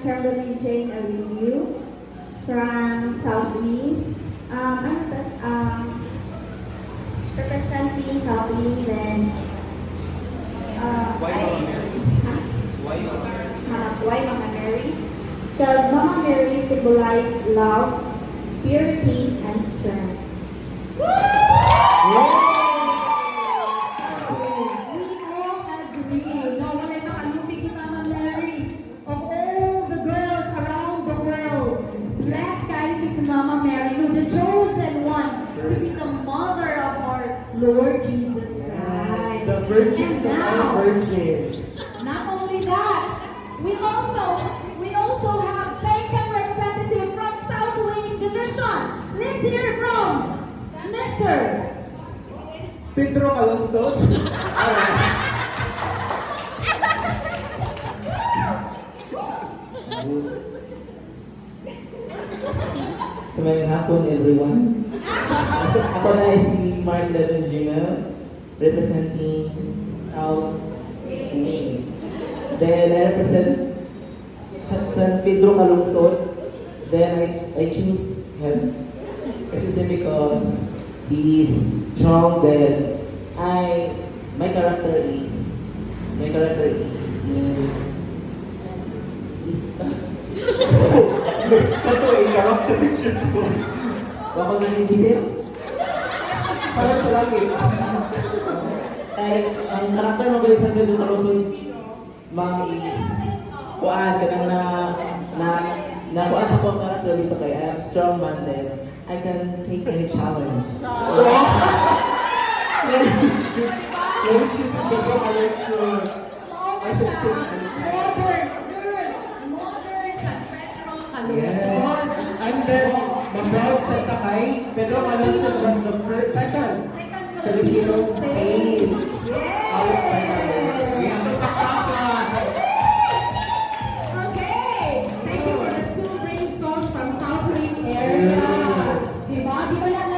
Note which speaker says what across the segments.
Speaker 1: Kimberly Jane Arinu from South Wing. Representing South Wing, then
Speaker 2: Why Mama Mary?
Speaker 1: Huh?
Speaker 2: Why Mama Mary?
Speaker 1: Why Mama Mary? Because Mama Mary symbolizes love, purity, and strength.
Speaker 3: We all agree. No, wala nakalupig ni Mama Mary. Of all the girls around the world, blessed guys is Mama Mary, who the chosen one to be the mother of our Lord Jesus Christ.
Speaker 4: Yes, the virgins
Speaker 3: And
Speaker 4: of
Speaker 3: now,
Speaker 4: all virgins.
Speaker 3: not only that, we also have second representative from South Wing Division. Let's hear from Mr.
Speaker 4: Pedro Calungsod. Alright.
Speaker 5: So mayang hapon everyone. Ako na si Mark Levin Gmail, representing South Wing. Then I represent San Pedro Calungsod. Then I choose him. I choose him because he is strong. Then my character is
Speaker 4: Kato ay character shoot ko.
Speaker 5: Bako nanibisip.
Speaker 4: Parang sa langit.
Speaker 5: Ay, ang karakter mo ba sa Pedro Calungsod, ma'am, is kuan kanang na kuan sa kong karakter dito kay I am strong man then I can take any challenge.
Speaker 4: Yung shoes sa Pedro Calungsod. I should say
Speaker 3: Modern San Pedro
Speaker 4: yes.
Speaker 3: Calungsod.
Speaker 4: And then, the proud sa Takay, Pedro Calungsod was the second
Speaker 3: Second
Speaker 4: Filipino saint. Out by
Speaker 3: Yes!
Speaker 4: the yan ang pakpakan.
Speaker 3: Okay! Thank you for the two brave souls from South Wing area. Diba? Di ba lang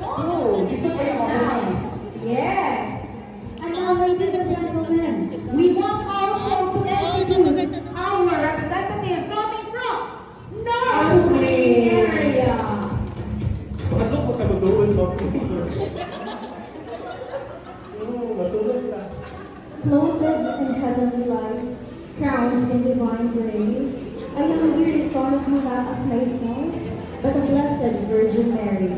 Speaker 4: Oh, isa pa yung ako.
Speaker 3: Yes! And now, ladies and gentlemen, we want also to introduce our representative coming from North Wing area.
Speaker 4: Ano ko kanudoon mo? Masunod na.
Speaker 1: Clothed in heavenly light, crowned in divine grace, I am here in front of you not as my son, but the Blessed Virgin Mary.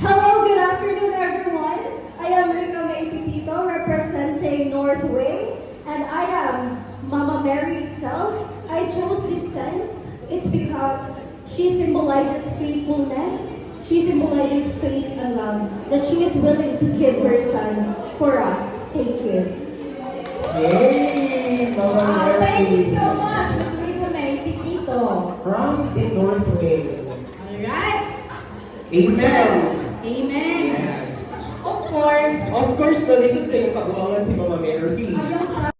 Speaker 1: Hello, good afternoon, everyone. I am Rica May Pipito, representing North Wing, and I am Mama Mary itself. I chose this saint. It's because she symbolizes faithfulness. She symbolizes faith and love, that she is willing to give her son for us. Thank you.
Speaker 4: Yay! Mama
Speaker 3: Thank you
Speaker 4: Mary.
Speaker 3: so much, Ms. Rica May Pipito.
Speaker 4: From the North Wing.
Speaker 3: Alright?
Speaker 4: Amen.
Speaker 3: Amen.
Speaker 4: Yes.
Speaker 3: Of course,
Speaker 4: Of course, nalisod kayo kabuangan si Mama Mary.
Speaker 3: ayong sa